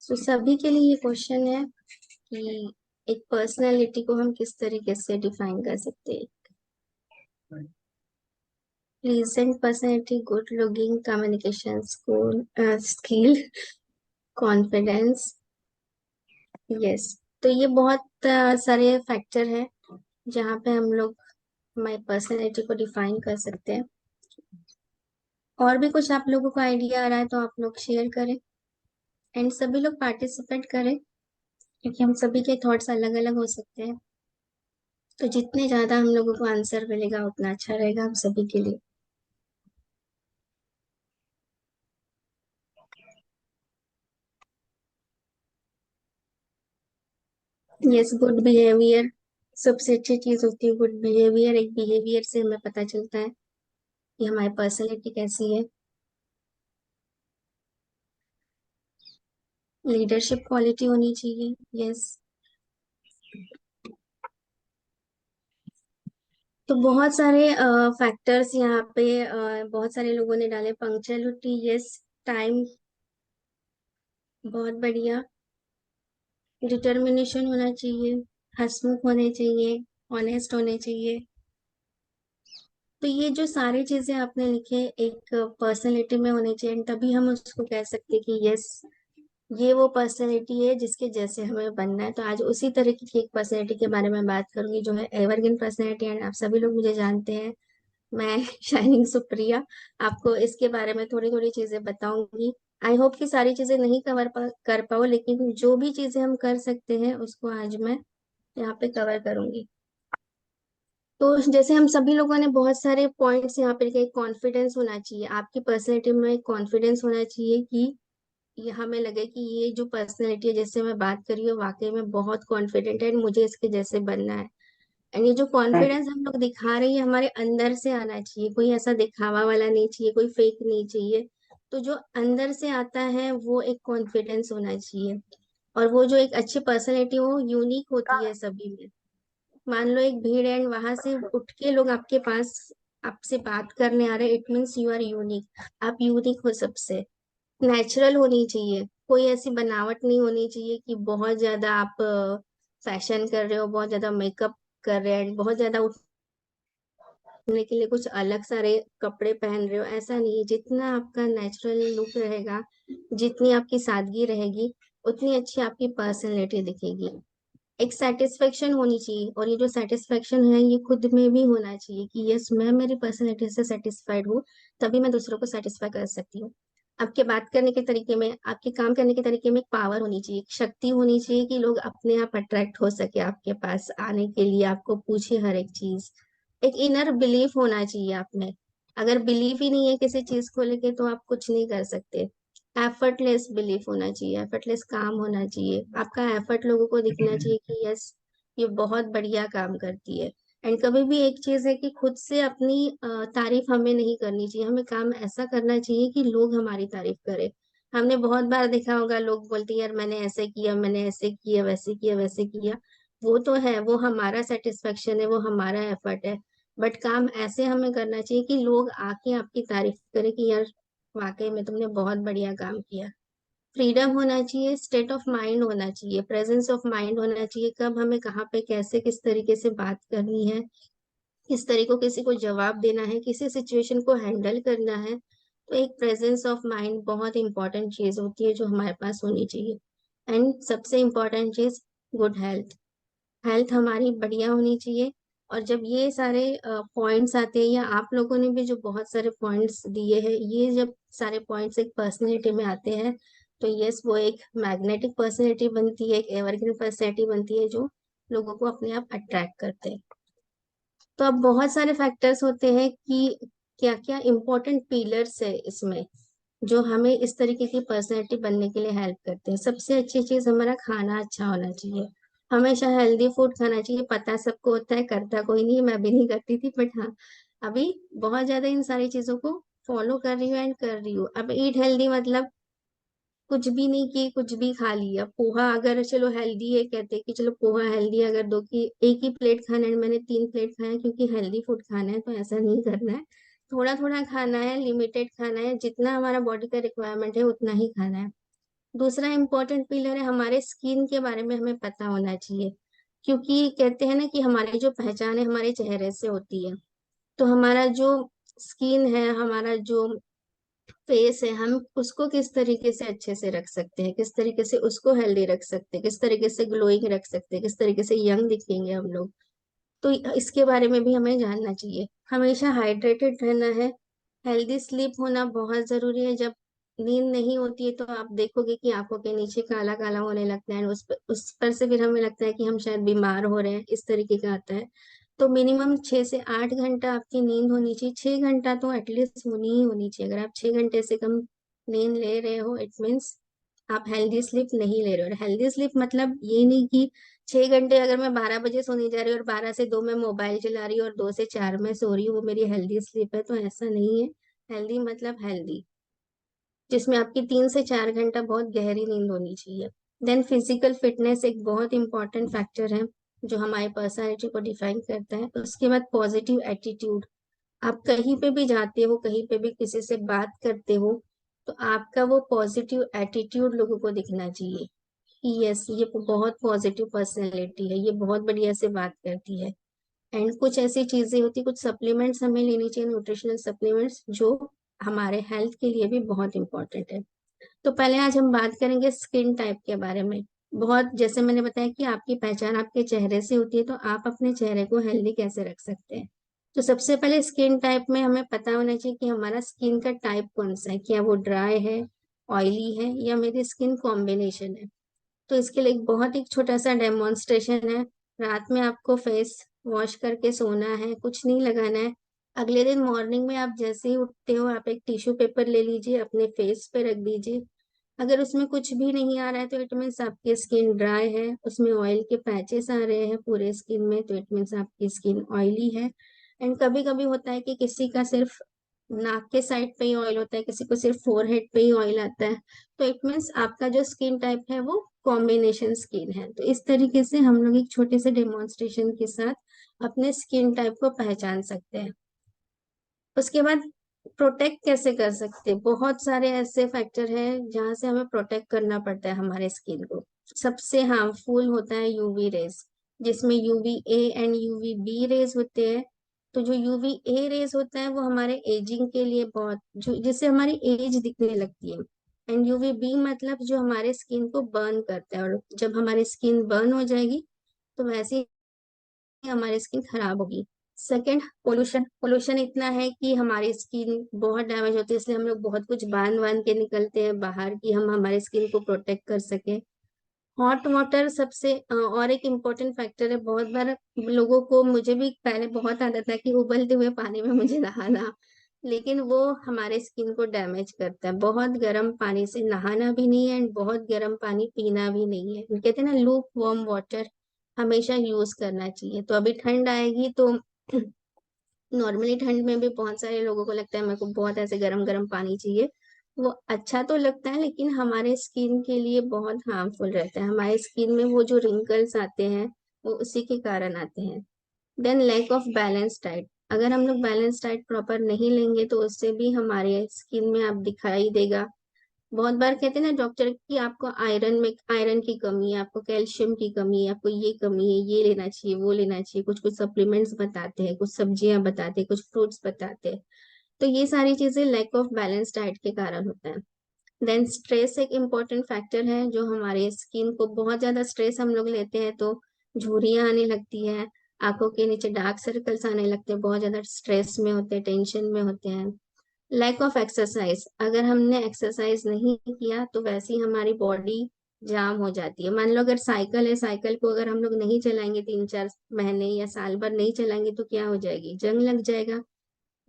तो सभी के लिए ये क्वेश्चन है कि एक पर्सनालिटी को हम किस तरीके से डिफाइन कर सकते हैं। Pleasant personality, good looking, communication skill, confidence. Yes. तो ये बहुत सारे फैक्टर है जहाँ पे हम लोग हमारी पर्सनालिटी को डिफाइन कर सकते हैं। और भी कुछ आप लोगों को आइडिया आ रहा है तो आप लोग शेयर करें एंड सभी लोग पार्टिसिपेट करें, क्योंकि हम सभी के थॉट्स अलग अलग हो सकते हैं। तो जितने ज्यादा हम लोगों को आंसर मिलेगा उतना अच्छा रहेगा हम सभी के लिए। यस, गुड बिहेवियर सबसे अच्छी चीज होती है। गुड बिहेवियर, एक बिहेवियर से हमें पता चलता है कि हमारी पर्सनैलिटी कैसी है। लीडरशिप क्वालिटी होनी चाहिए। यस। तो बहुत सारे फैक्टर्स यहाँ पे बहुत सारे लोगों ने डाले। Punctuality, yes. टाइम, बहुत बढ़िया। डिटर्मिनेशन होना चाहिए, हंसमुख होने चाहिए, ऑनेस्ट होने चाहिए। तो ये जो सारी चीजें आपने लिखे एक पर्सनैलिटी में होनी चाहिए, तभी हम उसको कह सकते हैं कि यस, ये वो पर्सनैलिटी है जिसके जैसे हमें बनना है। तो आज उसी तरीके की एक पर्सनैलिटी के बारे में बात करूंगी जो है एवरग्रीन पर्सनैलिटी। एंड आप सभी लोग मुझे जानते हैं, मैं शाइनिंग सुप्रिया आपको इसके बारे में थोड़ी थोड़ी चीजें बताऊंगी। आई होप कि सारी चीजें नहीं कर पाओ, लेकिन जो भी चीजें हम कर सकते हैं उसको आज मैं यहाँ पे कवर करूंगी। तो जैसे हम सभी लोगों ने बहुत सारे पॉइंट्स यहाँ पे लिखे। कॉन्फिडेंस होना चाहिए, आपकी पर्सनैलिटी में कॉन्फिडेंस होना चाहिए कि ये हमें लगे कि ये जो पर्सनैलिटी है जिससे मैं बात कर रही हूँ वाकई में बहुत कॉन्फिडेंट है and मुझे इसके जैसे बनना है। एंड ये जो कॉन्फिडेंस हम लोग दिखा रहे हैं हमारे अंदर से आना चाहिए, कोई ऐसा दिखावा वाला नहीं चाहिए, कोई फेक नहीं चाहिए। तो जो अंदर से आता है वो एक कॉन्फिडेंस होना चाहिए। और वो जो एक अच्छी पर्सनैलिटी वो यूनिक होती है सभी में। मान लो एक भीड़ है and वहां से उठ के लोग आपके पास आपसे बात करने आ रहे हैं, it means you are unique. आप यूनिक हो सबसे। नेचुरल होनी चाहिए, कोई ऐसी बनावट नहीं होनी चाहिए कि बहुत ज्यादा आप फैशन कर रहे हो, बहुत ज्यादा मेकअप कर रहे हैं, बहुत ज्यादा उठने के लिए कुछ अलग सारे कपड़े पहन रहे हो। ऐसा नहीं है, जितना आपका नेचुरल लुक रहेगा, जितनी आपकी सादगी रहेगी, उतनी अच्छी आपकी पर्सनैलिटी दिखेगी। एक सेटिस्फेक्शन होनी चाहिए, और ये जो सेटिस्फेक्शन है ये खुद में भी होना चाहिए कि यस, मैं मेरी पर्सनैलिटी से सेटिस्फाइड हूँ, तभी मैं दूसरों को सेटिस्फाई कर सकती हूँ। आपके बात करने के तरीके में, आपके काम करने के तरीके में एक पावर होनी चाहिए, एक शक्ति होनी चाहिए कि लोग अपने आप अट्रैक्ट हो सके आपके पास आने के लिए, आपको पूछे हर एक चीज। एक इनर बिलीफ होना चाहिए आप में। अगर बिलीफ ही नहीं है किसी चीज को लेके तो आप कुछ नहीं कर सकते। एफर्टलेस बिलीफ होना चाहिए, एफर्टलेस काम होना चाहिए, आपका एफर्ट लोगों को दिखना चाहिए कि यस, ये बहुत बढ़िया काम करती है। एंड कभी भी एक चीज है कि खुद से अपनी तारीफ हमें नहीं करनी चाहिए, हमें काम ऐसा करना चाहिए कि लोग हमारी तारीफ करें। हमने बहुत बार देखा होगा, लोग बोलते हैं यार मैंने ऐसे किया, मैंने ऐसे किया, वैसे किया, वैसे किया। वो तो है, वो हमारा सेटिस्फेक्शन है, वो हमारा एफर्ट है। बट काम ऐसे हमें करना चाहिए कि लोग आके आपकी तारीफ करें कि यार वाकई में तुमने बहुत बढ़िया काम किया। फ्रीडम होना चाहिए, स्टेट ऑफ माइंड होना चाहिए, प्रेजेंस ऑफ माइंड होना चाहिए, कब हमें कहाँ पे कैसे किस तरीके से बात करनी है, किस तरीके को किसी को जवाब देना है, किसी सिचुएशन को हैंडल करना है। तो एक प्रेजेंस ऑफ माइंड बहुत इंपॉर्टेंट चीज होती है जो हमारे पास होनी चाहिए। एंड सबसे इम्पोर्टेंट चीज, गुड हेल्थ। हेल्थ हमारी बढ़िया होनी चाहिए। और जब ये सारे पॉइंट्स आते हैं, या आप लोगों ने भी जो बहुत सारे पॉइंट्स दिए हैं, ये जब सारे पॉइंट्स एक पर्सनैलिटी में आते हैं तो यस, वो एक मैग्नेटिक पर्सनैलिटी बनती है, एक एवरग्रीन पर्सनैलिटी बनती है जो लोगों को अपने आप अट्रैक्ट करते हैं। तो अब बहुत सारे फैक्टर्स होते हैं कि क्या क्या इंपॉर्टेंट पिलर्स है इसमें जो हमें इस तरीके की पर्सनैलिटी बनने के लिए हेल्प करते हैं। सबसे अच्छी चीज, हमारा खाना अच्छा होना चाहिए। हमेशा हेल्दी फूड खाना चाहिए। पता सबको होता है, करता कोई नहीं, मैं भी नहीं करती थी, बट हाँ, अभी बहुत ज्यादा इन सारी चीजों को फॉलो कर रही हूँ एंड कर रही हूँ। अब ईट हेल्दी मतलब कुछ भी नहीं कि कुछ भी खा लिया। पोहा अगर चलो हेल्दी है, कहते हैं कि चलो पोहा हेल्दी है, अगर दो की एक ही प्लेट खाना है, मैंने 3 प्लेट खाया क्योंकि हेल्दी फूड खाना है, तो ऐसा नहीं करना है। थोड़ा थोड़ा खाना है, लिमिटेड खाना है, जितना हमारा बॉडी का रिक्वायरमेंट है उतना ही खाना है। दूसरा इम्पोर्टेंट पिलर है हमारे स्किन के बारे में हमें पता होना चाहिए, क्योंकि कहते हैं ना कि हमारी जो पहचान है हमारे चेहरे से होती है। तो हमारा जो स्किन है, हमारा जो फेस है, हम उसको किस तरीके से अच्छे से रख सकते हैं, किस तरीके से उसको हेल्दी रख सकते हैं, किस तरीके से ग्लोइंग रख सकते हैं, किस तरीके से यंग दिखेंगे हम लोग। तो इसके बारे में भी हमें जानना चाहिए। हमेशा हाइड्रेटेड रहना है। हेल्दी स्लीप होना बहुत जरूरी है। जब नींद नहीं होती है तो आप देखोगे कि आंखों के नीचे काला काला होने लगता है, उस पर से फिर हमें लगता है कि हम शायद बीमार हो रहे हैं, इस तरीके का आता है। तो मिनिमम 6 से 8 घंटा आपकी नींद होनी चाहिए। 6 घंटा तो एटलीस्ट होनी ही होनी चाहिए। अगर आप 6 घंटे से कम नींद ले रहे हो, इट मीन्स आप हेल्दी स्लीप नहीं ले रहे हो। हेल्दी स्लीप मतलब ये नहीं कि 6 घंटे अगर मैं 12 बजे सोने जा रही हूँ और 12 से 2 मैं मोबाइल चला रही हूँ और 2 से 4 मैं सो रही हूँ, वो मेरी हेल्दी स्लीप है, तो ऐसा नहीं है। हेल्दी मतलब हेल्दी, जिसमें आपकी 3 से 4 घंटा बहुत गहरी नींद होनी चाहिए। देन फिजिकल फिटनेस एक बहुत इंपॉर्टेंट फैक्टर है जो हमारी पर्सनालिटी को डिफाइन करता है। उसके बाद पॉजिटिव एटीट्यूड। आप कहीं पे भी जाते हो, कहीं पे भी किसी से बात करते हो, तो आपका वो पॉजिटिव एटीट्यूड लोगों को दिखना चाहिए कि यस, ये बहुत पॉजिटिव पर्सनैलिटी है, ये बहुत बढ़िया से बात करती है। एंड कुछ ऐसी चीजें होती, कुछ सप्लीमेंट्स हमें लेनी चाहिए, न्यूट्रिशनल सप्लीमेंट्स, जो हमारे हेल्थ के लिए भी बहुत इंपॉर्टेंट है। तो पहले आज हम बात करेंगे स्किन टाइप के बारे में। बहुत जैसे मैंने बताया कि आपकी पहचान आपके चेहरे से होती है, तो आप अपने चेहरे को हेल्दी कैसे रख सकते हैं। तो सबसे पहले स्किन टाइप में हमें पता होना चाहिए कि हमारा स्किन का टाइप कौन सा है, क्या वो ड्राई है, ऑयली है, या मेरी स्किन कॉम्बिनेशन है। तो इसके लिए एक बहुत ही छोटा सा डेमोन्स्ट्रेशन है। रात में आपको फेस वॉश करके सोना है, कुछ नहीं लगाना है। अगले दिन मॉर्निंग में आप जैसे ही उठते हो, आप एक टिश्यू पेपर ले लीजिए, अपने फेस पे रख दीजिए। अगर उसमें कुछ भी नहीं आ रहा है तो इट मीन्स आपकी स्किन ड्राई है, उसमें ऑयल के पैचेस आ रहे हैं पूरे स्किन में, तो इट मीन्स आपकी स्किन ऑयली है। एंड कभी कभी होता है कि किसी का सिर्फ नाक के साइड पे ही ऑयल होता है, किसी को सिर्फ फोरहेड पे ही ऑयल आता है, तो इट मीन्स आपका जो स्किन टाइप है वो कॉम्बिनेशन स्किन है। तो इस तरीके से हम लोग एक छोटे से डेमोन्स्ट्रेशन के साथ अपने स्किन टाइप को पहचान सकते हैं। उसके बाद प्रोटेक्ट कैसे कर सकते हैं, बहुत सारे ऐसे फैक्टर हैं जहाँ से हमें प्रोटेक्ट करना पड़ता है हमारे स्किन को। सबसे हार्मफुल होता है यूवी रेज, जिसमें UV A and UV B rays होते हैं। तो जो यूवी ए रेज होता है वो हमारे एजिंग के लिए बहुत, जो जिससे हमारी एज दिखने लगती है। एंड यूवी बी मतलब जो हमारे स्किन को बर्न करता है, और जब हमारी स्किन बर्न हो जाएगी तो वैसे ही हमारी स्किन खराब होगी। Second, pollution. पोल्यूशन इतना है कि हमारी स्किन बहुत डैमेज होती है, इसलिए हम लोग बहुत कुछ बांध बांध के निकलते हैं बाहर कि हम हमारे स्किन को प्रोटेक्ट कर सके। हॉट वाटर सबसे और एक इम्पोर्टेंट फैक्टर है। बहुत बार लोगों को, मुझे भी पहले बहुत आदत था कि उबलते हुए पानी में मुझे नहाना, लेकिन वो हमारे स्किन को डैमेज करता है। बहुत गर्म पानी से नहाना भी नहीं है एंड बहुत गर्म पानी पीना भी नहीं है। कहते हैं ना, लूक वार्म वाटर हमेशा यूज करना चाहिए। तो अभी ठंड आएगी तो नॉर्मली ठंड में भी बहुत सारे लोगों को लगता है मेरे को बहुत ऐसे गरम गरम पानी चाहिए। वो अच्छा तो लगता है लेकिन हमारे स्किन के लिए बहुत हार्मफुल रहता है। हमारे स्किन में वो जो रिंकल्स आते हैं वो उसी के कारण आते हैं। Then lack of balance diet. अगर हम लोग बैलेंस डाइट प्रॉपर नहीं लेंगे तो उससे भी हमारे स्किन में आप दिखाई देगा। बहुत बार कहते हैं ना डॉक्टर कि आपको आयरन की कमी है, आपको कैल्शियम की कमी है, आपको ये कमी है, ये लेना चाहिए, वो लेना चाहिए। कुछ कुछ सप्लीमेंट्स बताते हैं, कुछ सब्जियां बताते हैं, कुछ फ्रूट्स बताते हैं। तो ये सारी चीजें लैक ऑफ बैलेंस डाइट के कारण होता है। देन स्ट्रेस एक इम्पोर्टेंट फैक्टर है जो हमारे स्किन को, बहुत ज्यादा स्ट्रेस हम लोग लेते हैं तो झुर्रियां आने लगती है, आंखों के नीचे डार्क सर्कल्स आने लगते हैं, बहुत ज्यादा स्ट्रेस में होते हैं, टेंशन में होते हैं। Lack of exercise. अगर हमने एक्सरसाइज नहीं किया तो वैसे ही हमारी बॉडी जाम हो जाती है। मान लो अगर साइकिल है, साइकिल को अगर हम लोग नहीं चलाएंगे 3-4 महीने या साल भर नहीं चलाएंगे तो क्या हो जाएगी, जंग लग जाएगा,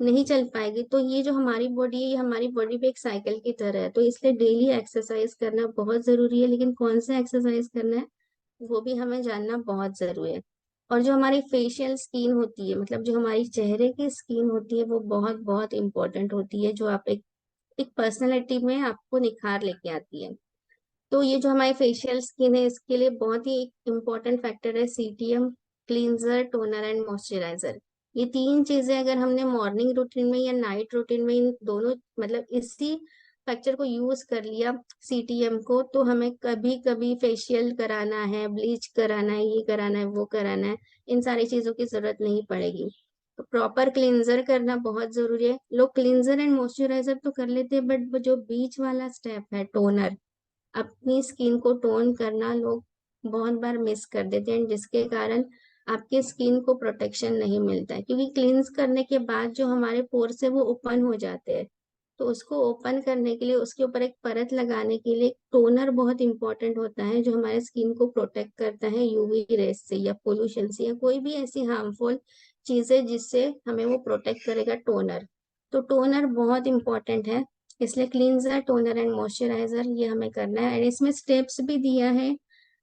नहीं चल पाएगी। तो ये जो हमारी बॉडी है, ये हमारी बॉडी भी एक साइकिल की तरह है। तो इसलिए डेली एक्सरसाइज करना बहुत जरूरी है, लेकिन कौन सा एक्सरसाइज करना है वो भी हमें जानना बहुत जरूरी है। और जो हमारी फेशियल स्किन होती है, मतलब जो हमारी चेहरे की स्किन होती है, वो बहुत बहुत इंपॉर्टेंट होती है, जो आप एक पर्सनैलिटी में आपको निखार लेके आती है। तो ये जो हमारी फेशियल स्किन है, इसके लिए बहुत ही एक इम्पोर्टेंट फैक्टर है CTM, cleanser, toner and moisturiser. ये तीन चीजें अगर हमने मॉर्निंग रूटीन में या नाइट रूटीन में, इन दोनों मतलब इसी फैक्चर को यूज कर लिया, सीटीएम को, तो हमें कभी कभी फेशियल कराना है, ब्लीच कराना है, ये कराना है, वो कराना है, इन सारी चीजों की जरूरत नहीं पड़ेगी। तो प्रॉपर क्लींजर करना बहुत जरूरी है। लोग क्लींजर एंड मॉइस्चराइजर तो कर लेते हैं, बट वो जो बीच वाला स्टेप है, टोनर, अपनी स्किन को टोन करना, लोग बहुत बार मिस कर देते हैं, जिसके कारण आपके स्किन को प्रोटेक्शन नहीं मिलता है। क्योंकि क्लींस करने के बाद जो हमारे पोर्स है वो ओपन हो जाते हैं, तो उसको ओपन करने के लिए, उसके ऊपर एक परत लगाने के लिए टोनर बहुत इंपॉर्टेंट होता है, जो हमारे स्किन को प्रोटेक्ट करता है यूवी रेस से या पोल्यूशन से या कोई भी ऐसी हार्मफुल चीजें जिससे हमें वो प्रोटेक्ट करेगा, टोनर। तो टोनर बहुत इंपॉर्टेंट है। इसलिए क्लींजर, टोनर एंड मॉइस्चराइजर ये हमें करना है। एंड इसमें स्टेप्स भी दिया है।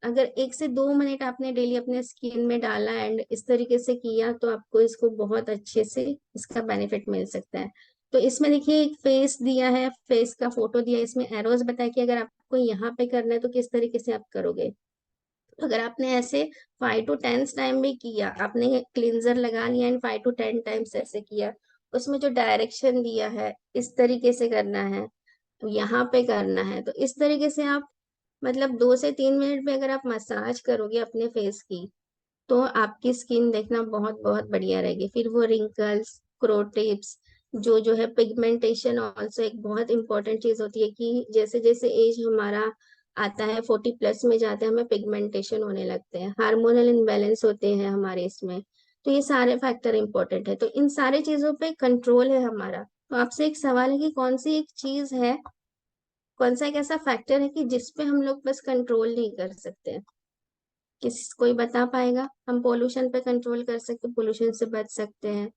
अगर 1 से 2 मिनट आपने डेली अपने स्किन में डाला एंड इस तरीके से किया, तो आपको इसको बहुत अच्छे से इसका बेनिफिट मिल सकता है। तो इसमें देखिए एक फेस दिया है, फेस का फोटो दिया है, इसमें एरोज बताया कि अगर आपको यहाँ पे करना है तो किस तरीके से आप करोगे। अगर आपने ऐसे 5 to 10 टाइम भी किया, आपने क्लींजर लगा लिया एंड 5 to 10 टाइम्स ऐसे किया, उसमें जो डायरेक्शन दिया है इस तरीके से करना है, यहाँ पे करना है, तो इस तरीके से आप मतलब 2 से 3 मिनट में अगर आप मसाज करोगे अपने फेस की, तो आपकी स्किन देखना बहुत बहुत बढ़िया रहेगी। फिर वो रिंकल्स, क्रो टिप्स, जो है पिगमेंटेशन ऑल्सो एक बहुत इंपॉर्टेंट चीज होती है कि जैसे जैसे एज हमारा आता है, 40+ में जाते हैं, हमें पिगमेंटेशन होने लगते हैं, हार्मोनल इम्बैलेंस होते हैं हमारे इसमें। तो ये सारे फैक्टर इंपॉर्टेंट है, तो इन सारे चीजों पे कंट्रोल है हमारा। तो आपसे एक सवाल है कि कौन सी एक चीज है, कौन सा एक ऐसा फैक्टर है कि जिसपे हम लोग बस कंट्रोल नहीं कर सकते। कोई बता पाएगा? हम पोल्यूशन पे कंट्रोल कर सकते, पोल्यूशन से बच सकते हैं,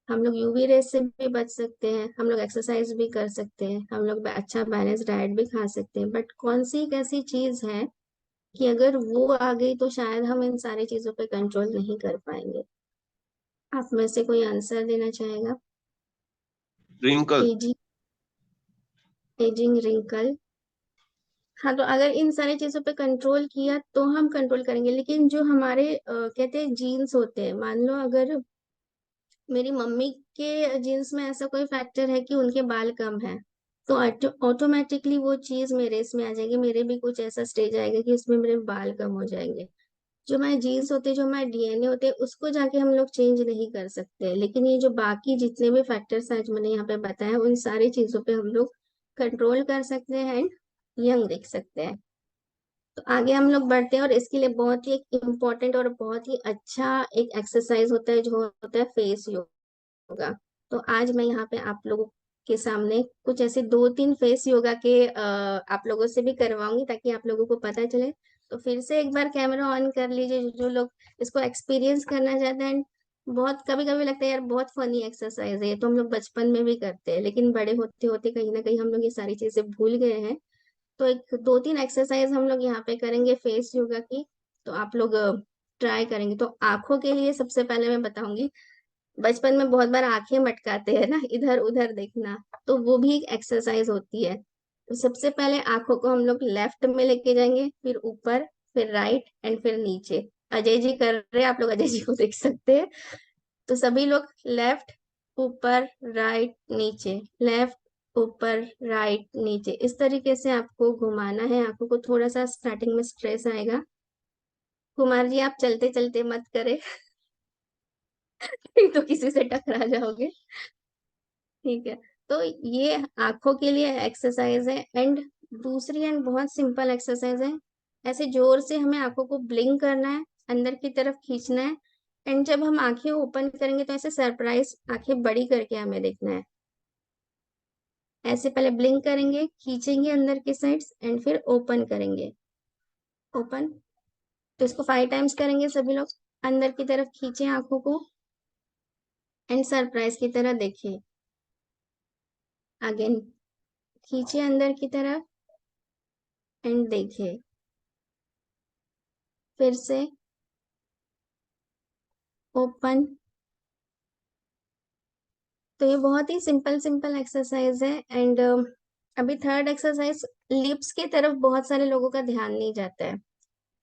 हम लोग यूवी रेस से भी बच सकते हैं, हम लोग एक्सरसाइज भी कर सकते हैं, हम लोग अच्छा बैलेंस डाइट भी खा सकते हैं, बट कौन सी एक ऐसी चीज है कि अगर वो आ गई तो शायद हम इन सारी चीजों पे कंट्रोल नहीं कर पाएंगे। आप में से कोई आंसर देना चाहेगा? रिंकल। Ageing, ageing, wrinkle. हाँ, तो अगर इन सारी चीजों पे कंट्रोल किया तो हम कंट्रोल करेंगे, लेकिन जो हमारे कहते हैं जीन्स होते हैं, मान लो अगर मेरी मम्मी के जीन्स में ऐसा कोई फैक्टर है कि उनके बाल कम है, तो ऑटोमेटिकली वो चीज मेरे इसमें आ जाएगी, मेरे भी कुछ ऐसा स्टेज आएगा कि उसमें मेरे बाल कम हो जाएंगे। जो हमारे जीन्स होते हैं, जो हमारे डीएनए होते हैं, उसको जाके हम लोग चेंज नहीं कर सकते, लेकिन ये जो बाकी जितने भी फैक्टर्स आज मैंने यहाँ पे बताया, उन सारी चीजों पे हम लोग कंट्रोल कर सकते हैं एंड यंग दिख सकते हैं। तो आगे हम लोग बढ़ते हैं, और इसके लिए बहुत ही एक इम्पोर्टेंट और बहुत ही अच्छा एक एक्सरसाइज होता है, जो होता है फेस योगा। तो आज मैं यहाँ पे आप लोगों के सामने कुछ ऐसे 2-3 फेस योगा के आप लोगों से भी करवाऊंगी, ताकि आप लोगों को पता चले। तो फिर से एक बार कैमरा ऑन कर लीजिए, जो लोग इसको एक्सपीरियंस करना चाहते हैं। बहुत कभी कभी लगता है यार बहुत फनी एक्सरसाइज है ये, तो हम लोग बचपन में भी करते हैं, लेकिन बड़े होते होते कहीं ना कहीं हम लोग ये सारी चीजें भूल गए हैं। तो एक 2-3 एक्सरसाइज हम लोग यहाँ पे करेंगे फेस योगा की, तो आप लोग ट्राई करेंगे। तो आंखों के लिए सबसे पहले मैं बताऊंगी, बचपन में बहुत बार आंखें मटकाते हैं ना, इधर उधर देखना, तो वो भी एक एक्सरसाइज होती है। तो सबसे पहले आंखों को हम लोग लेफ्ट में लेके जाएंगे, फिर ऊपर, फिर राइट एंड फिर नीचे। अजय जी कर रहे हैं, आप लोग अजय जी को देख सकते हैं। तो सभी लोग लेफ्ट, ऊपर, राइट, नीचे, लेफ्ट, ऊपर, राइट, नीचे, इस तरीके से आपको घुमाना है। आंखों को थोड़ा सा स्टार्टिंग में स्ट्रेस आएगा। कुमार जी आप चलते चलते मत करें नहीं तो किसी से टकरा जाओगे। ठीक है। तो ये आंखों के लिए एक्सरसाइज है, एंड दूसरी एंड बहुत सिंपल एक्सरसाइज है। ऐसे जोर से हमें आंखों को ब्लिंक करना है, अंदर की तरफ खींचना है, एंड जब हम आंखें ओपन करेंगे तो ऐसे सरप्राइज आंखें बड़ी करके हमें देखना है। ऐसे पहले ब्लिंक करेंगे, खींचेंगे अंदर की साइड्स एंड फिर ओपन करेंगे। ओपन। तो इसको 5 टाइम्स करेंगे सभी लोग। अंदर की तरफ खींचे आंखों को एंड सरप्राइज की तरह देखिए। अगेन खींचे अंदर की तरफ एंड देखिए। फिर से ओपन। तो ये बहुत ही सिंपल सिंपल एक्सरसाइज है। एंड अभी थर्ड एक्सरसाइज, लिप्स की तरफ बहुत सारे लोगों का ध्यान नहीं जाता है।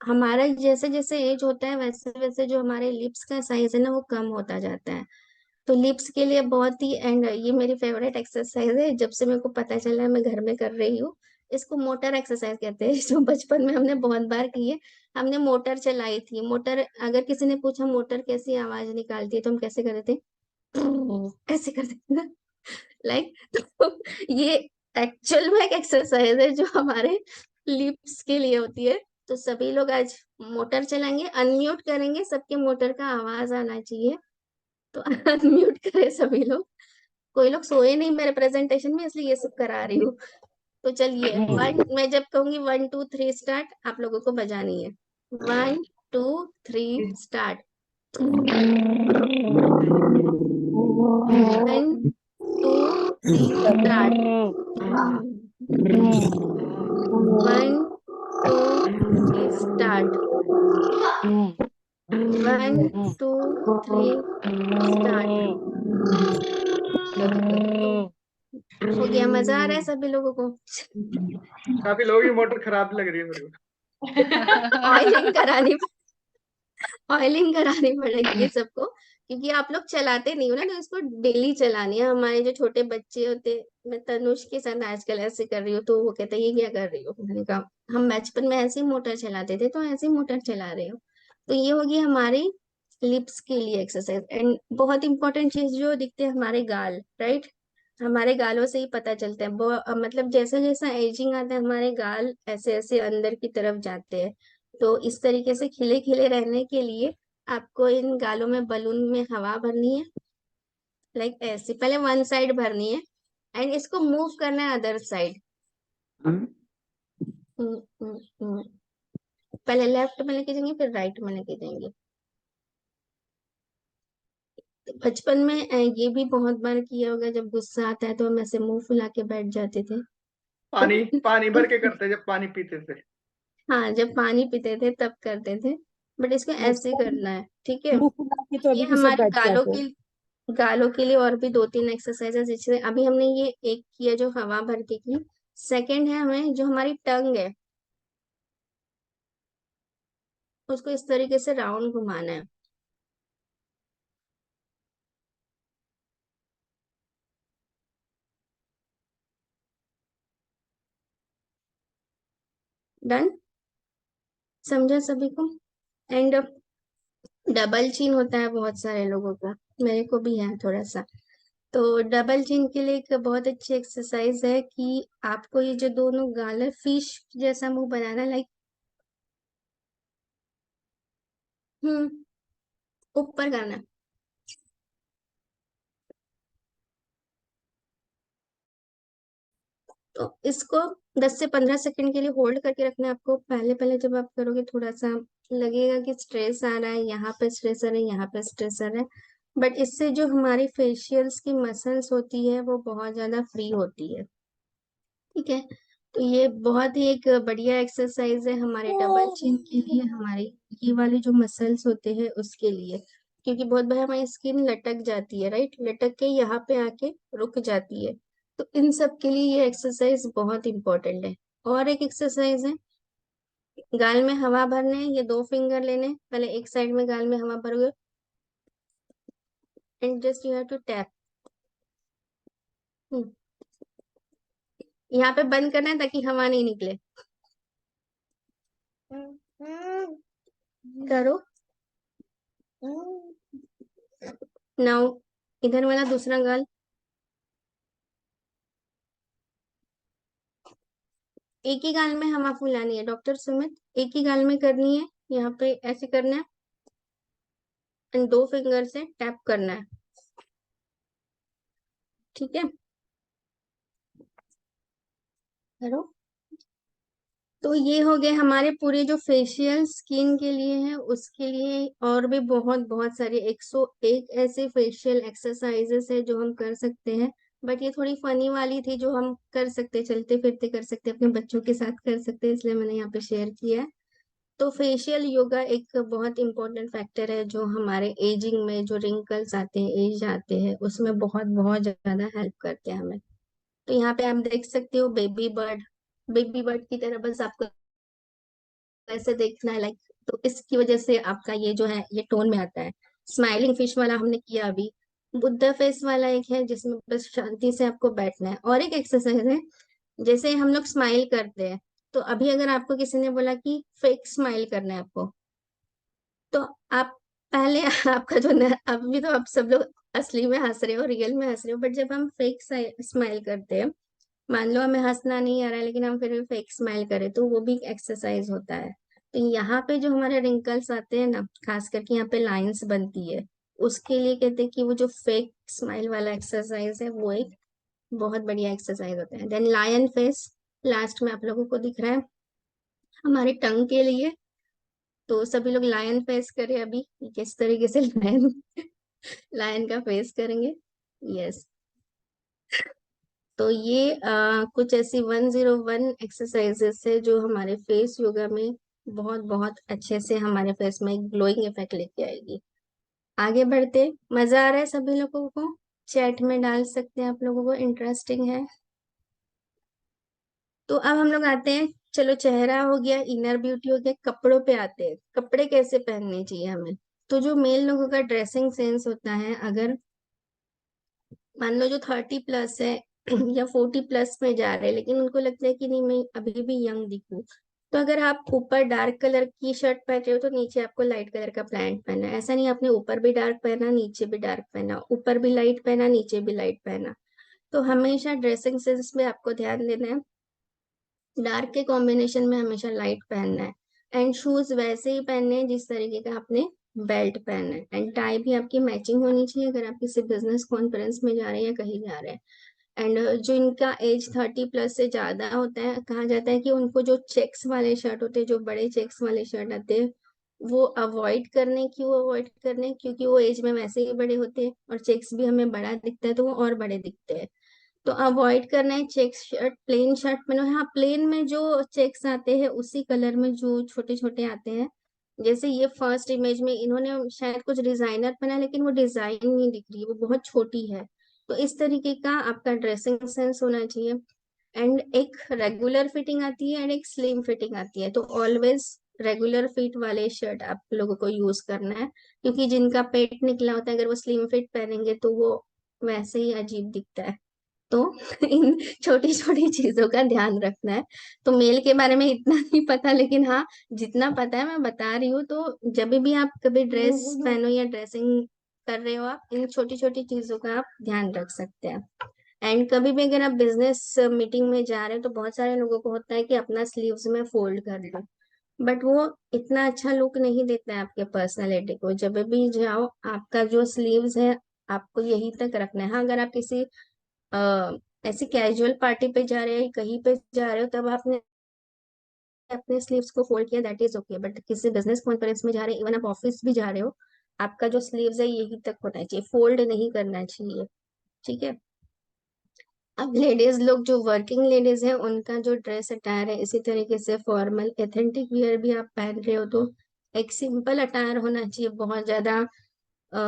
हमारा जैसे जैसे एज होता है, वैसे वैसे जो हमारे लिप्स का साइज है ना, वो कम होता जाता है। तो लिप्स के लिए बहुत ही, एंड ये मेरी फेवरेट एक्सरसाइज है, जब से मेरे को पता चला है मैं घर में कर रही हूँ। इसको मोटर एक्सरसाइज कहते हैं जो बचपन में हमने बहुत बार की है। हमने मोटर चलाई थी। मोटर, अगर किसी ने पूछा मोटर कैसी आवाज निकालती है, तो हम कैसे कर रहे थे? ऐसे कर देते ना, लाइक। तो ये एक्चुअल में एक एक्सरसाइज है जो हमारे लिप्स के लिए होती है। तो सभी लोग आज मोटर चलाएंगे, अनम्यूट करेंगे, सबके मोटर का आवाज आना चाहिए। तो अनम्यूट करे सभी लोग। कोई लोग सोए नहीं मेरे प्रेजेंटेशन में, इसलिए ये सब करा रही हूँ। तो चलिए, मैं जब कहूंगी 1 2 3 स्टार्ट, आप लोगों को बजानी है। 1 2 3 स्टार्ट। 1 2 3 स्टार्ट। 1 2 3 स्टार्ट। 1 2 3 स्टार्ट। तो हो गया, मजा आ रहा है सभी लोगों को? काफी लोगों की मोटर खराब लग रही है मेरे को। ऑयलिंग करानी, ऑयलिंग करानी पड़ेगी सबको, क्योंकि आप लोग चलाते नहीं हो ना, तो इसको डेली चलानी है। हमारे जो छोटे बच्चे होते, मैं तनुष के साथ आजकल ऐसे कर रही हूँ, तो वो कहता है ये क्या कर रही हो? मैंने कहा हम बचपन में ऐसे ही मोटर चलाते थे, तो ऐसे ही मोटर चला रहे हो। तो ये होगी हमारी लिप्स के लिए एक्सरसाइज। एंड बहुत इंपॉर्टेंट चीज जो दिखते हैं, हमारे गाल, राइट। हमारे गालों से ही पता चलता है, मतलब जैसा जैसा एजिंग आता है, हमारे गाल ऐसे ऐसे अंदर की तरफ जाते हैं। तो इस तरीके से खिले खिले रहने के लिए आपको इन गालों में बलून में हवा भरनी है। लाइक ऐसे पहले वन साइड भरनी है, एंड इसको मूव करना है अदर साइड। पहले लेफ्ट में लेके जाएंगे, फिर राइट में लेके जाएंगे। तो बचपन में ये भी बहुत बार किया होगा, जब गुस्सा आता है तो हम ऐसे मुंह फुला के बैठ जाते थे। पानी पानी भर के करते जब पानी पीते थे। हाँ, जब पानी पीते थे तब करते थे। बट इसको ऐसे करना है, ठीक है। मुंह फुला के तो ये अभी भी सब हमारे बैठ जाते हैं। गालों के लिए और भी 2 3 एक्सरसाइजेस, जैसे अभी हमने ये एक किया जो हवा भर के की। सेकंड है, हमें जो हमारी टंग है उसको इस तरीके से राउंड घुमाना है। डन? समझा सभी को? एंड डबल चिन होता है बहुत सारे लोगों को, मेरे को भी है थोड़ा सा। तो डबल चिन के लिए एक बहुत अच्छी एक्सरसाइज है कि आपको ये जो दोनों गाल है, फिश जैसा मुंह बनाना, लाइक ऊपर करना। तो इसको 10 से 15 सेकंड के लिए होल्ड करके रखना है आपको। पहले पहले जब आप करोगे, थोड़ा सा लगेगा कि स्ट्रेस आ रहा है, यहाँ पे स्ट्रेस आ रहा है, यहाँ पे स्ट्रेस आ रहा है। बट इससे जो हमारी फेशियल्स की मसल्स होती है वो बहुत ज्यादा फ्री होती है, ठीक है। तो ये बहुत ही एक बढ़िया एक्सरसाइज है हमारे डबल चिन के लिए, हमारे ये वाले जो मसल्स होते हैं उसके लिए। क्योंकि बहुत बार हमारी स्किन लटक जाती है, राइट, लटक के यहाँ पे आके रुक जाती है। तो इन सब के लिए ये एक्सरसाइज बहुत इंपॉर्टेंट है। और एक एक्सरसाइज है, गाल में हवा भरने हैं। ये 2 फिंगर लेने हैं। पहले एक साइड में गाल में हवा भरोगे, and just you have to tap. यहाँ पे बंद करना है ताकि हवा नहीं निकले। करो। नाउ इधर वाला दूसरा गाल। एक ही गाल में हवा फुलानी है डॉक्टर सुमित, एक ही गाल में करनी है। यहाँ पे ऐसे करना है, एंड 2 फिंगर से टैप करना है, ठीक है। करो। तो ये हो गए हमारे पूरे जो फेशियल स्किन के लिए है उसके लिए। और भी बहुत बहुत सारे 101 ऐसे फेशियल एक्सरसाइजेस है जो हम कर सकते हैं। बट ये थोड़ी फनी वाली थी, जो हम कर सकते, चलते फिरते कर सकते, अपने बच्चों के साथ कर सकते हैं, इसलिए मैंने यहाँ पे शेयर किया है। तो फेशियल योगा एक बहुत इंपॉर्टेंट फैक्टर है जो हमारे एजिंग में, जो रिंकल्स आते हैं, एज आते हैं, उसमें बहुत बहुत ज्यादा हेल्प करते हैं हमें। तो यहाँ पे आप देख सकते हो बेबी बर्ड, बेबी बर्ड की तरह बस आपको ऐसे देखना है, लाइक। तो इसकी वजह से आपका ये जो है ये टोन में आता है। स्माइलिंग फिश वाला हमने किया अभी, बुद्धा फेस वाला एक है जिसमें बस शांति से आपको बैठना है, और एक एक्सरसाइज है जैसे हम लोग स्माइल करते हैं। तो अभी अगर आपको किसी ने बोला कि फेक स्माइल करना है आपको, तो आप पहले आपका जो न, अभी तो आप सब लोग असली में हंस रहे हो, रियल में हंस रहे हो, बट जब हम फेक स्माइल करते हैं, मान लो हमें हंसना नहीं आ रहा है लेकिन हम फिर भी फेक स्माइल करें, तो वो भी एक्सरसाइज होता है। तो यहाँ पे जो हमारे रिंकल्स आते हैं ना, खास करके यहाँ पे लाइंस बनती है, उसके लिए कहते हैं कि वो जो फेक स्माइल वाला एक्सरसाइज है वो एक बहुत बढ़िया एक्सरसाइज होता है। देन लायन फेस लास्ट में आप लोगों को दिख रहा है हमारे टंग के लिए। तो सभी लोग लायन फेस करें अभी कि किस तरीके से लायन लायन का फेस करेंगे। यस। तो ये कुछ ऐसी 101 एक्सरसाइजेस है जो हमारे फेस योगा में बहुत बहुत अच्छे से हमारे फेस में एक ग्लोइंग इफेक्ट लेके आएगी। आगे बढ़ते, मजा आ रहा है सभी लोगों को? चैट में डाल सकते हैं आप लोगों को, इंटरेस्टिंग है। तो अब हम लोग आते हैं, चलो चेहरा हो गया, इनर ब्यूटी हो गया, कपड़ों पे आते हैं, कपड़े कैसे पहनने चाहिए हमें। तो जो मेल लोगों का ड्रेसिंग सेंस होता है, अगर मान लो जो 30+ है या 40+ में जा रहे हैं लेकिन उनको लगता है कि नहीं मैं अभी भी यंग दिखूं, तो अगर आप ऊपर डार्क कलर की शर्ट पहन रहे हो तो नीचे आपको लाइट कलर का पैंट पहनना है। ऐसा नहीं आपने ऊपर भी डार्क पहना नीचे भी डार्क पहना, ऊपर भी लाइट पहना नीचे भी लाइट पहना। तो हमेशा ड्रेसिंग सेंस में आपको ध्यान देना है, डार्क के कॉम्बिनेशन में हमेशा लाइट पहनना है। एंड शूज वैसे ही पहनने हैं जिस तरीके का आपने बेल्ट पहनना है। एंड टाई भी आपकी मैचिंग होनी चाहिए अगर आप किसी बिजनेस कॉन्फ्रेंस में जा रहे हैं या कहीं जा रहे हैं। एंड जो इनका एज 30+ से ज्यादा होता है, कहा जाता है कि उनको जो चेक्स वाले शर्ट होते हैं, जो बड़े चेक्स वाले शर्ट आते हैं, वो अवॉइड करने, क्यों अवॉइड करने, क्योंकि वो एज में वैसे ही बड़े होते हैं और चेक्स भी हमें बड़ा दिखता है तो वो और बड़े दिखते हैं। तो अवॉइड करना है चेक शर्ट, प्लेन शर्ट पहनो। हाँ, प्लेन में जो चेक्स आते हैं उसी कलर में जो छोटे छोटे आते हैं। जैसे ये फर्स्ट इमेज में इन्होंने शायद कुछ डिजाइनर पहना है लेकिन वो डिजाइन नहीं दिख रही है, वो बहुत छोटी है। तो इस तरीके का आपका ड्रेसिंग सेंस होना चाहिए। एंड एक रेगुलर फिटिंग आती है एंड एक स्लिम फिटिंग आती है, तो ऑलवेज रेगुलर फिट वाले शर्ट आप लोगों को यूज करना है, क्योंकि जिनका पेट निकला होता है अगर वो स्लिम फिट पहनेंगे तो वो वैसे ही अजीब दिखता है। तो इन छोटी छोटी चीजों का ध्यान रखना है। तो मेल के बारे में इतना नहीं पता, लेकिन हाँ जितना पता है मैं बता रही हूँ। तो जब भी आप कभी ड्रेस पहनो या ड्रेसिंग कर रहे हो, आप इन छोटी छोटी चीजों का आप ध्यान रख सकते हैं। एंड कभी भी अगर आप बिजनेस मीटिंग में जा रहे हो तो बहुत सारे लोगों को होता है कि अपना स्लीव्स में फोल्ड कर लो, बट वो इतना अच्छा लुक नहीं देता है आपके पर्सनालिटी को। जब भी जाओ आपका जो स्लीव्स है आपको यही तक रखना है। हाँ, अगर आप किसी ऐसे कैजुअल पार्टी पे जा रहे हो, कहीं पे जा रहे हो, तब आपने अपने स्लीव्स को फोल्ड किया, दैट इज ओके। बट किसी बिजनेस कॉन्फ्रेंस में जा रहे हो, इवन आप ऑफिस भी जा रहे हो, आपका जो स्लीव्स है यही तक होना चाहिए, फोल्ड नहीं करना चाहिए। ठीक है। अब लेडीज लोग जो वर्किंग लेडीज है उनका जो ड्रेस अटायर है, इसी तरीके से फॉर्मल एथेंटिक वियर भी आप पहन रहे हो तो एक सिंपल अटायर होना चाहिए। बहुत ज्यादा अ,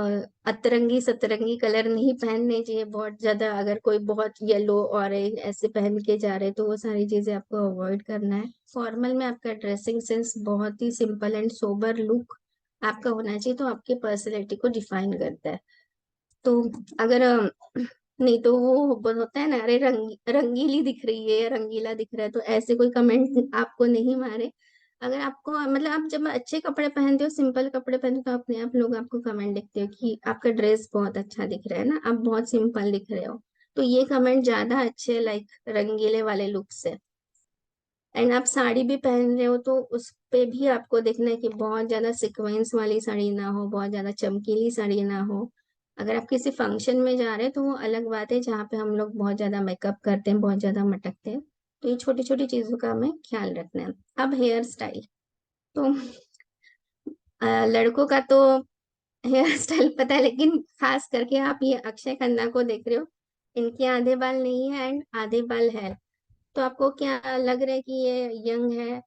अतरंगी सतरंगी कलर नहीं पहनने चाहिए बहुत ज्यादा। अगर कोई बहुत येलो ऑरेंज ऐसे पहन के जा रहे तो वो सारी चीजें आपको अवॉइड करना है। फॉर्मल में आपका ड्रेसिंग सेंस बहुत ही सिंपल एंड सोबर लुक आपका होना चाहिए, तो आपकी पर्सनैलिटी को डिफाइन करता है। तो अगर नहीं तो वो बहुत होता है ना, अरे रंगीली दिख रही है या रंगीला दिख रहा है, तो ऐसे कोई कमेंट आपको नहीं मारे। अगर आपको मतलब आप जब अच्छे कपड़े पहनते हो, सिंपल कपड़े पहनते हो, तो अपने आप लोग आपको कमेंट लिखते हो कि आपका ड्रेस बहुत अच्छा दिख रहा है ना, आप बहुत सिंपल दिख रहे हो। तो ये कमेंट ज्यादा अच्छे लाइक रंगीले वाले लुक से। एंड आप साड़ी भी पहन रहे हो तो उस पे भी आपको देखना है कि बहुत ज्यादा सीक्वेंस वाली साड़ी ना हो, बहुत ज्यादा चमकीली साड़ी ना हो। अगर आप किसी फंक्शन में जा रहे हैं तो वो अलग बात है, जहाँ पे हम लोग बहुत ज्यादा मेकअप करते हैं, बहुत ज्यादा मटकते हैं। तो ये छोटी छोटी चीजों का हमें ख्याल रखना है। अब हेयर स्टाइल, तो लड़कों का तो हेयर स्टाइल पता है, लेकिन खास करके आप ये अक्षय खन्ना को देख रहे हो, इनके आधे बाल नहीं है एंड आधे बाल है। तो आपको क्या लग रहा है कि ये यंग है?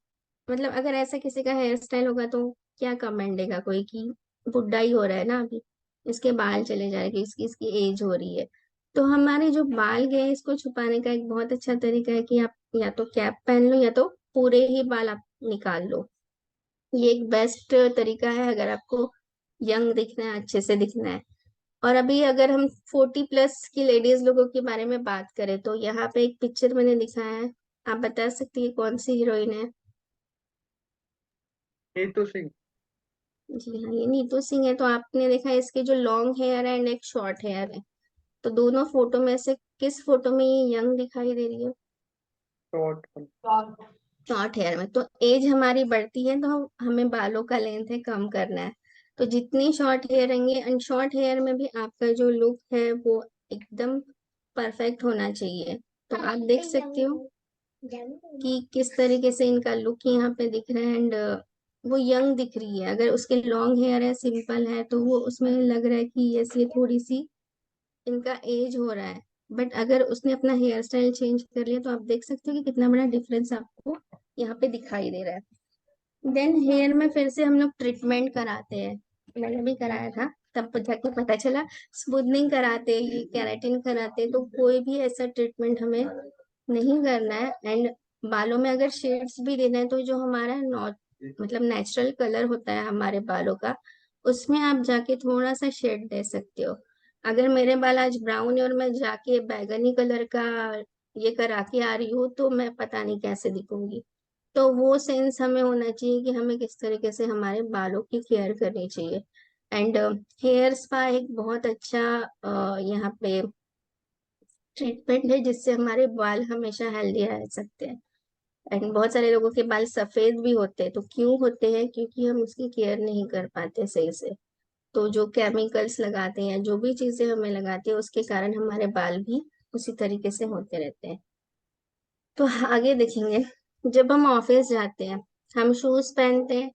मतलब अगर ऐसा किसी का हेयर स्टाइल होगा तो क्या कमेंट देगा कोई कि बुढ़ा ही हो रहा है ना अभी, इसके बाल चले जाएंगे, इसकी इसकी एज हो रही है। तो हमारे जो बाल गए इसको छुपाने का एक बहुत अच्छा तरीका है कि आप या तो कैप पहन लो या तो पूरे ही बाल आप निकाल लो। ये एक बेस्ट तरीका है अगर आपको यंग दिखना है, अच्छे से दिखना है। और अभी अगर हम 40+ की लेडीज लोगों के बारे में बात करें तो यहाँ पे एक पिक्चर मैंने दिखाया है, आप बता सकती है कौन सी हीरोइन है? नीतू सिंह। जी हाँ, ये नीतू सिंह है। तो आपने देखा है इसके जो लॉन्ग हेयर है एंड एक शॉर्ट हेयर है, तो दोनों फोटो में से किस फोटो में ये यंग दिखाई दे रही है? शॉर्ट। शॉर्ट हेयर में। तो एज हमारी बढ़ती है तो हमें बालों का लेंथ है कम करना है, तो जितनी शॉर्ट हेयर रहेंगे, एंड शॉर्ट हेयर में भी आपका जो लुक है वो एकदम परफेक्ट होना चाहिए। तो आप देख सकते हो कि किस तरीके से इनका लुक यहाँ पे दिख रहा है, एंड वो यंग दिख रही है। अगर उसके लॉन्ग हेयर है, सिंपल है, तो वो उसमें लग रहा है कि यस ये थोड़ी सी इनका एज हो रहा है। बट अगर उसने अपना हेयर स्टाइल चेंज कर लिया तो आप देख सकते हो कि कितना बड़ा डिफरेंस आपको यहाँ पे दिखाई दे रहा है। देन हेयर में फिर से हम लोग ट्रीटमेंट कराते हैं, मैंने भी कराया था, तब जाके पता चला। स्मूथनिंग कराते, ये केराटिन कराते, तो कोई भी ऐसा ट्रीटमेंट हमें नहीं करना है। एंड बालों में अगर शेड्स भी देना है तो जो हमारा मतलब नेचुरल कलर होता है हमारे बालों का, उसमें आप जाके थोड़ा सा शेड दे सकते हो। अगर मेरे बाल आज ब्राउन है और मैं जाके बैगनी कलर का ये करा के आ रही हूँ तो मैं पता नहीं कैसे दिखूंगी। तो वो सेंस हमें होना चाहिए कि हमें किस तरीके से हमारे बालों की केयर करनी चाहिए। एंड हेयर स्पा एक बहुत अच्छा यहाँ पे ट्रीटमेंट है जिससे हमारे बाल हमेशा हेल्दी रह सकते हैं। एंड बहुत सारे लोगों के बाल सफेद भी होते हैं, तो क्यों होते हैं? क्योंकि हम उसकी केयर नहीं कर पाते सही से। तो जो केमिकल्स लगाते हैं, जो भी चीजें हमें लगाते हैं, उसके कारण हमारे बाल भी उसी तरीके से होते रहते हैं। तो आगे देखेंगे, जब हम ऑफिस जाते हैं हम शूज पहनते हैं।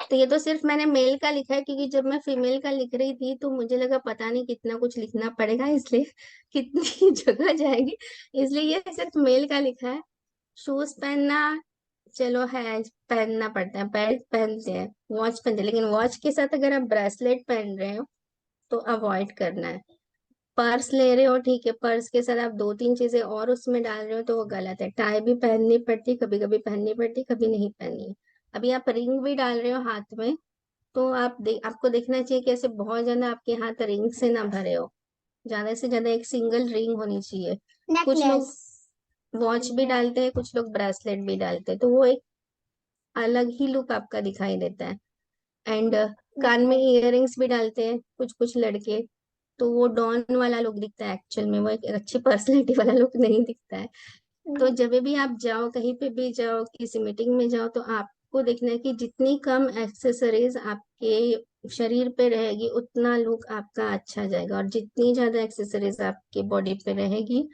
तो ये तो सिर्फ मैंने मेल का लिखा है, क्योंकि जब मैं फीमेल का लिख रही थी तो मुझे लगा पता नहीं कितना कुछ लिखना पड़ेगा, इसलिए कितनी जगह जाएगी, इसलिए ये सिर्फ मेल का लिखा है। शूज पहनना चलो है, पहनना पड़ता है, बेल्ट पहनते हैं, वॉच पहनते हैं, लेकिन वॉच के साथ अगर आप ब्रेसलेट पहन रहे हो तो अवॉइड करना है। पर्स ले रहे हो, ठीक है, पर्स के साथ आप 2-3 चीजें और उसमें डाल रहे हो तो वो गलत है। टाई भी पहननी पड़ती, कभी कभी पहननी पड़ती, कभी नहीं पहननी है। अभी आप रिंग भी डाल रहे हो हाथ में, तो आपको देखना चाहिए कि ऐसे बहुत ज्यादा आपके हाथ रिंग से ना भरे हो, ज्यादा से ज्यादा एक सिंगल रिंग होनी चाहिए। कुछ लोग वॉच भी डालते हैं, कुछ लोग ब्रेसलेट भी डालते हैं, तो वो एक अलग ही लुक आपका दिखाई देता है। एंड कान में इयररिंग्स भी डालते हैं कुछ कुछ लड़के, तो वो डॉन वाला लुक दिखता है, एक्चुअल में वो एक अच्छी पर्सनैलिटी वाला लुक नहीं दिखता है। तो जब भी आप जाओ, कहीं पे भी जाओ, किसी मीटिंग में जाओ, तो आपको देखना है कि जितनी कम एक्सेसरीज आपके शरीर पे रहेगी उतना लुक आपका अच्छा जाएगा, और जितनी ज्यादा एक्सेसरीज आपके बॉडी पे रहेगी,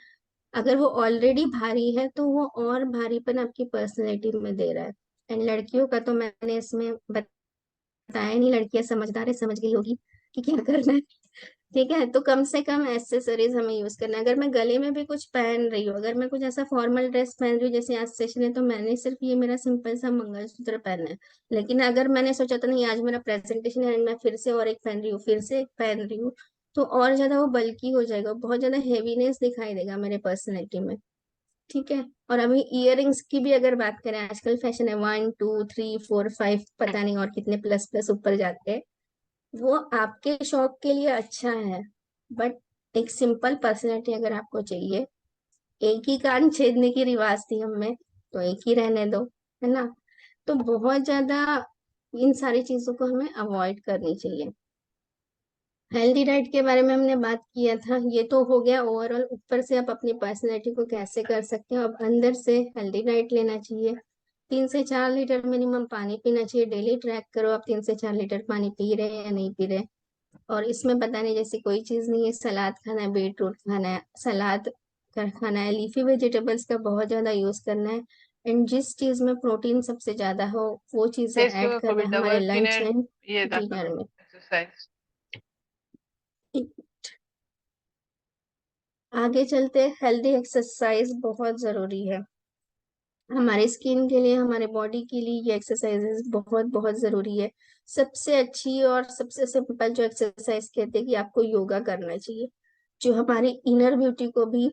अगर वो ऑलरेडी भारी है तो वो और भारीपन आपकी पर्सनैलिटी में दे रहा है। एंड लड़कियों का तो मैंने इसमें बताया नहीं, लड़कियां समझदार है, समझ गई होगी कि क्या करना है। ठीक है, तो कम से कम एसेसरीज हमें यूज करना है। अगर मैं गले में भी कुछ पहन रही हूँ, अगर मैं कुछ ऐसा फॉर्मल ड्रेस पहन रही हूँ, जैसे आज सेशन है, तो मैंने सिर्फ ये मेरा सिंपल सा मंगलसूत्र पहनना है। लेकिन अगर मैंने सोचा था नहीं आज मेरा प्रेजेंटेशन है, मैं फिर से और एक पहन रही हूँ, फिर से एक पहन रही हूँ, तो और ज्यादा वो बल्की हो जाएगा, बहुत ज्यादा हेवीनेस दिखाई देगा मेरे पर्सनैलिटी में। ठीक है। और अभी इयररिंग्स की भी अगर बात करें, आजकल फैशन है 1 2 3 4 5, पता नहीं और कितने प्लस प्लस ऊपर जाते हैं। वो आपके शौक के लिए अच्छा है, बट एक सिंपल पर्सनैलिटी अगर आपको चाहिए, एक ही कान छेदने की रिवाज थी हमें, तो एक ही रहने दो, है ना? तो बहुत ज्यादा इन सारी चीजों को हमें अवॉइड करनी चाहिए। हेल्दी डाइट के बारे में हमने बात किया था, ये तो हो गया ओवरऑल। ऊपर से आप अपनी पर्सनैलिटी को कैसे कर सकते हो, अब अंदर से हेल्दी डाइट लेना चाहिए। 3 से 4 लीटर मिनिमम पानी पीना चाहिए, डेली ट्रैक करो आप 3 से 4 लीटर पानी पी रहे हैं या नहीं पी रहे। और इसमें बताने जैसी कोई चीज नहीं है, सलाद खाना है, बीटरूट खाना है, सलाद खाना है, लीफी वेजिटेबल्स का बहुत ज्यादा यूज करना है। एंड जिस चीज में प्रोटीन सबसे ज्यादा हो वो चीजें ऐड Tesio करना है Kobita हमारे working लंच at एंड ये दाखल डिनर में। exercise. आगे चलते, हेल्दी एक्सरसाइज बहुत जरूरी है हमारे स्किन के लिए, हमारे बॉडी के लिए। ये एक्सरसाइजेस बहुत बहुत जरूरी है। सबसे अच्छी और सबसे सिंपल जो एक्सरसाइज कहते हैं कि आपको योगा करना चाहिए, जो हमारी इनर ब्यूटी को भी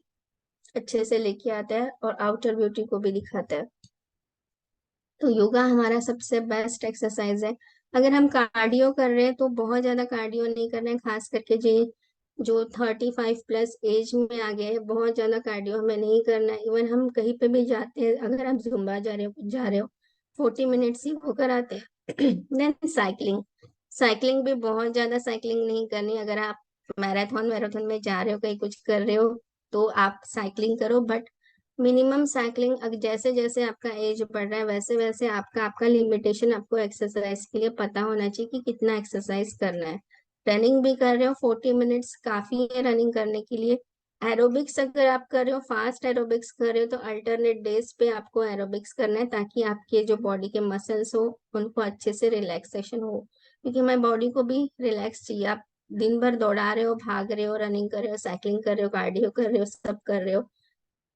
अच्छे से लेके आता है और आउटर ब्यूटी को भी दिखाता है। तो योगा हमारा सबसे बेस्ट एक्सरसाइज है। अगर हम कार्डियो कर रहे हैं तो बहुत ज्यादा कार्डियो नहीं कर रहे हैं, खास करके जो जो 35+ एज में आ गए हैं, बहुत ज्यादा कार्डियो हमें नहीं करना है। इवन हम कहीं पे भी जाते हैं, अगर आप जुम्बा जा रहे हो 40 मिनट्स ही होकर आते हैं। देन साइकिलिंग, साइकिलिंग भी बहुत ज्यादा साइकिलिंग नहीं करनी। अगर आप मैराथन मैराथन में जा रहे हो, कहीं कुछ कर रहे हो, तो आप साइकिलिंग करो, बट मिनिमम साइकिलिंग। जैसे जैसे आपका एज बढ़ रहा है, वैसे वैसे आपका आपका लिमिटेशन आपको एक्सरसाइज के लिए पता होना चाहिए कि कितना एक्सरसाइज करना है। रनिंग भी कर रहे हो, 40 मिनट्स काफी है रनिंग करने के लिए। एरोबिक्स अगर आप कर रहे हो, फास्ट एरोबिक्स कर रहे हो, तो अल्टरनेट डेज पे आपको एरोबिक्स करना है, ताकि आपके जो बॉडी के मसल्स हो उनको अच्छे से रिलैक्सेशन हो, क्योंकि हमारी बॉडी को भी रिलैक्स चाहिए। आप दिन भर दौड़ा रहे हो, भाग रहे हो, रनिंग कर रहे हो, साइकिलिंग कर रहे हो, कार्डियो कर रहे हो, सब कर रहे हो,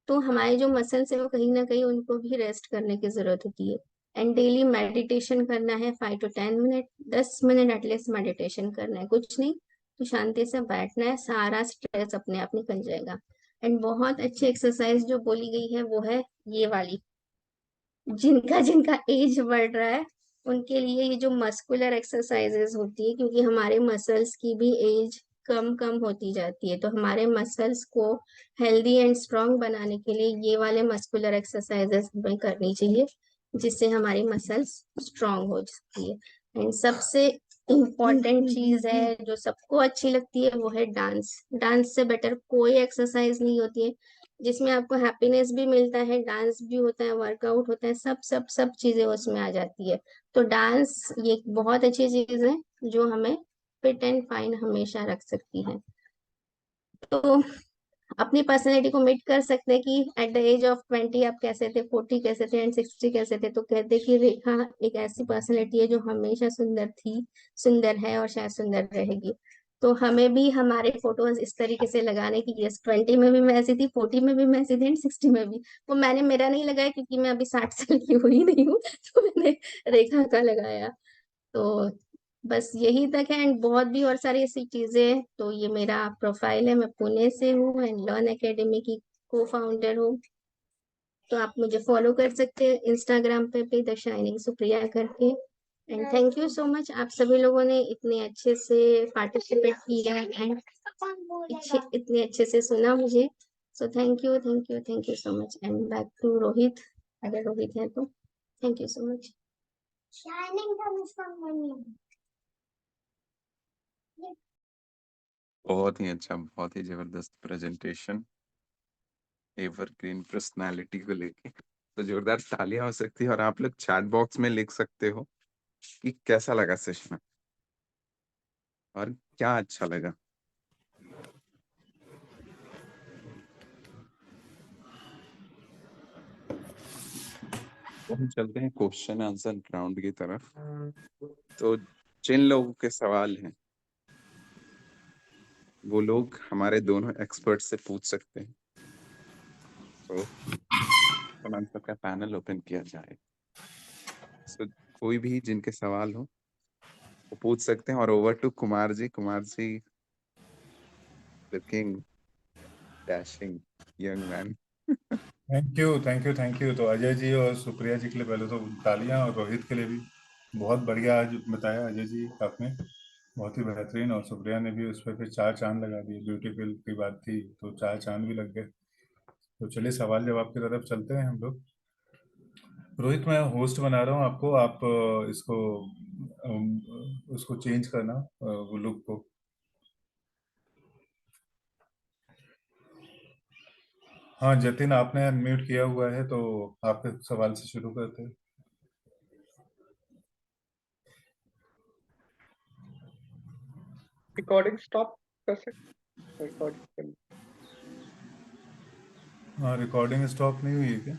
तो हमारे जो मसल्स है वो कहीं ना कहीं उनको भी रेस्ट करने की जरूरत होती है। एंड डेली मेडिटेशन करना है, 5 to 10 minute, 10 minute at least meditation करना है, कुछ नहीं तो शांति से बैठना है, सारा स्ट्रेस अपने आप निकल जाएगा। एंड बहुत अच्छी एक्सरसाइज जो बोली गई है वो है ये वाली, जिनका जिनका एज बढ़ रहा है उनके लिए ये जो मस्कुलर एक्सरसाइजेस होती है, क्योंकि हमारे मसल्स की भी एज कम कम होती जाती है, तो हमारे मसल्स को हेल्दी एंड स्ट्रांग बनाने के लिए ये वाले मस्कुलर एक्सरसाइजेस हमें करनी चाहिए, जिससे हमारी मसल्स स्ट्रांग हो जाती है। एंड सबसे इम्पॉर्टेंट चीज है जो सबको अच्छी लगती है, वो है डांस। डांस से बेटर कोई एक्सरसाइज नहीं होती है, जिसमें आपको हैप्पीनेस भी मिलता है, डांस भी होता है, वर्कआउट होता है, सब सब सब चीजें उसमें आ जाती है। तो डांस ये एक बहुत अच्छी चीज है जो हमें फिट एंड फाइन हमेशा रख सकती है। तो अपनी पर्सनैलिटी को मीट कर सकते हैं कि एट द एज ऑफ 20 आप कैसे थे, 40 कैसे थे, एंड 60 कैसे थे। तो कहते हैं कि रेखा एक ऐसी पर्सनैलिटी है जो हमेशा सुंदर थी, सुंदर है और शायद सुंदर रहेगी। तो हमें भी हमारे फोटोज इस तरीके से लगाने की, यस 20 में भी मैं ऐसी थी, 40 में भी मैं ऐसी थी, एंड 60 में भी। वो मैंने मेरा नहीं लगाया क्योंकि मैं अभी 60 साल की हुई नहीं हूँ, तो मैंने रेखा का लगाया। तो बस यही तक है, एंड बहुत भी और सारी ऐसी चीजें हैं। तो ये मेरा प्रोफाइल है, मैं पुणे से हूँ एंड लर्न एकेडमी की को फाउंडर हूँ। तो आप मुझे फॉलो कर सकते हैं इंस्टाग्राम पे भी, द शाइनिंग सुप्रिया करके। And thank you so much, आप सभी लोगों ने इतने अच्छे से पार्टिसिपेट किया एंड इतने अच्छे से सुना मुझे। So thank you, thank you, thank you so much. And back to Rohit, अगर रोहित है तो। Thank you so much. बहुत ही अच्छा, बहुत ही जबरदस्त प्रेजेंटेशन एवरग्रीन पर्सनालिटी को लेके। तो जोरदार तालियां हो सकती है, और आप लोग चैट बॉक्स में लिख सकते हो कि कैसा लगा सेशन और क्या अच्छा लगा। तो हम चलते हैं क्वेश्चन आंसर राउंड की तरफ। तो जिन लोगों के सवाल हैं वो लोग हमारे दोनों एक्सपर्ट से पूछ सकते हैं। तो आंसर का पैनल ओपन किया जाए। तो कोई भी जिनके सवाल हो वो पूछ सकते हैं। और over to Kumar ji. Kumar ji, looking dashing young man. Thank you, thank you, thank you. तो अजय जी और सुप्रिया जी के लिए पहले तो तालियां, और रोहित के लिए भी बहुत बढ़िया आज बताया अजय जी आपने, बहुत ही बेहतरीन। और सुप्रिया ने भी उस पर फिर 4 चांद लगा दिए, ब्यूटीफुल की बात थी तो 4 चांद भी लग गए। तो चलिए सवाल जवाब की तरफ चलते हैं हम लोग। रोहित, मैं होस्ट बना रहा हूँ आपको, आप उसको चेंज करना, वो लुक को। हाँ जतिन, आपने अनम्यूट किया हुआ है, तो आपके सवाल से शुरू करते हैं। रिकॉर्डिंग स्टॉप कर सकते, रिकॉर्डिंग हाँ, रिकॉर्डिंग स्टॉप नहीं हुई है क्या?